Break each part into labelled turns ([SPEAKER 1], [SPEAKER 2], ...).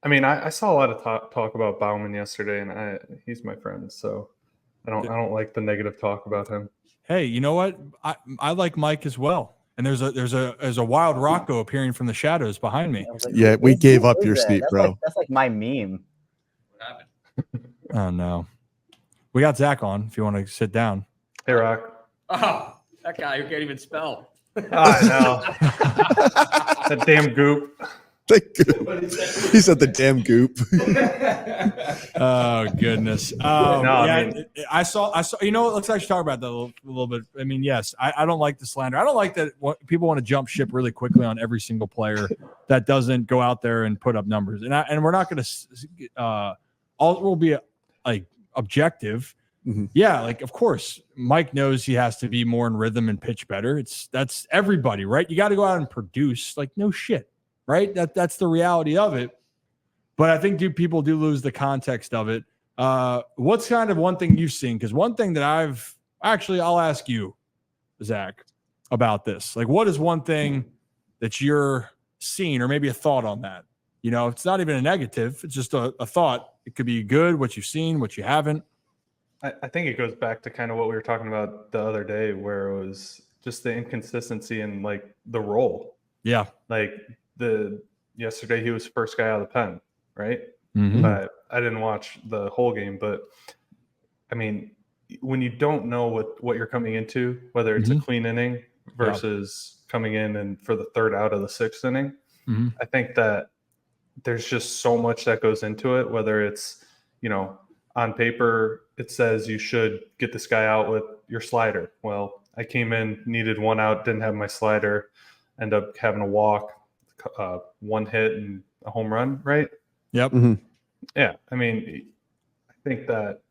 [SPEAKER 1] I mean, I saw a lot of talk about Bauman yesterday, and he's my friend, so I don't like the negative talk about him.
[SPEAKER 2] Hey, you know what? I like Mike as well. And there's a wild Rocco appearing from the shadows behind me.
[SPEAKER 3] Yeah, we gave up your seat, bro.
[SPEAKER 4] That's like my meme.
[SPEAKER 5] What happened?
[SPEAKER 2] Oh no, we got Zach on. If you want to sit down.
[SPEAKER 1] Hey, Rock.
[SPEAKER 5] Oh, that guy who can't even spell.
[SPEAKER 1] I know. That damn goop.
[SPEAKER 3] He said the damn goop.
[SPEAKER 2] Oh goodness. I saw. You know what? Let's actually talk about that a little bit. I mean, yes, I don't like the slander. I don't like that people want to jump ship really quickly on every single player that doesn't go out there and put up numbers. And we're not going to. All will be like objective. Mm-hmm. Yeah, like of course, Mike knows he has to be more in rhythm and pitch better. That's everybody, right? You got to go out and produce. Like no shit. Right? That's the reality of it. But I think people do lose the context of it. What's kind of one thing you've seen? Because one thing that I'll ask you, Zach, about this. Like, what is one thing that you're seeing, or maybe a thought on that? You know, it's not even a negative. It's just a thought. It could be good, what you've seen, what you haven't.
[SPEAKER 1] I think it goes back to kind of what we were talking about the other day, where it was just the inconsistency in like the role.
[SPEAKER 2] Yeah.
[SPEAKER 1] Like, yesterday he was first guy out of the pen, right?
[SPEAKER 2] Mm-hmm.
[SPEAKER 1] But I didn't watch the whole game, but I mean, when you don't know what you're coming into, whether it's a clean inning versus coming in and for the third out of the sixth inning, I think that there's just so much that goes into it, whether it's, you know, on paper, it says you should get this guy out with your slider. Well, I came in, needed one out, didn't have my slider, end up having a walk, one hit and a home run, right?
[SPEAKER 2] Yep.
[SPEAKER 3] Mm-hmm.
[SPEAKER 1] Yeah. I mean, I think that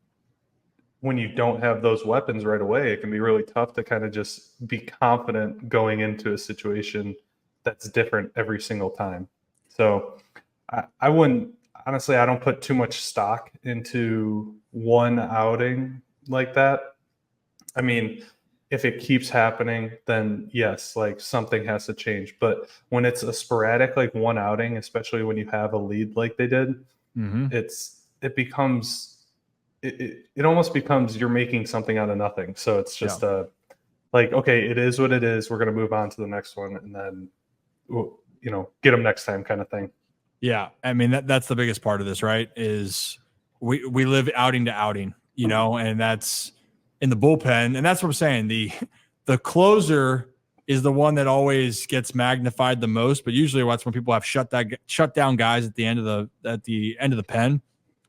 [SPEAKER 1] when you don't have those weapons right away, it can be really tough to kind of just be confident going into a situation that's different every single time. So I wouldn't, honestly, I don't put too much stock into one outing like that. I mean, if it keeps happening, then yes, like something has to change. But when it's a sporadic, like one outing, especially when you have a lead like they did, it almost becomes you're making something out of nothing. So it's just like, okay, it is what it is. We're going to move on to the next one, and then, you know, get them next time kind of thing.
[SPEAKER 2] Yeah. I mean, that's the biggest part of this, right? Is we live outing to outing, you know, and that's in the bullpen. And that's what I'm saying. The closer is the one that always gets magnified the most, but usually that's when people have shut down guys at the end of the pen.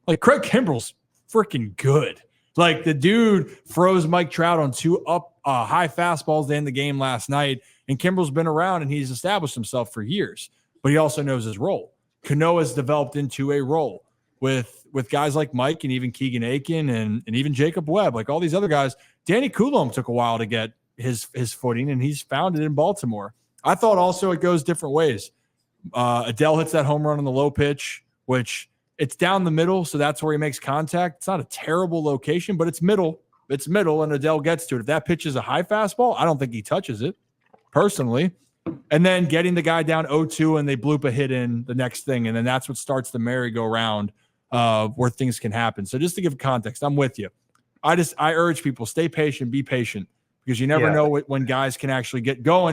[SPEAKER 2] Like Craig Kimbrell's freaking good. Like the dude froze Mike Trout on two high fastballs to end the game last night. And Kimbrell's been around and he's established himself for years, but he also knows his role. Cano has developed into a role with guys like Mike and even Keegan Aiken and even Jacob Webb, like all these other guys. Danny Coulomb took a while to get his footing, and he's found it in Baltimore. I thought also it goes different ways. Adele hits that home run on the low pitch, which it's down the middle, so that's where he makes contact. It's not a terrible location, but it's middle. It's middle, and Adele gets to it. If that pitch is a high fastball, I don't think he touches it, personally. And then getting the guy down 0-2, and they bloop a hit in the next thing, and then that's what starts the merry-go-round where things can happen. So just to give context, I'm with you. I urge people, stay patient, be patient, because you never know when guys can actually get going.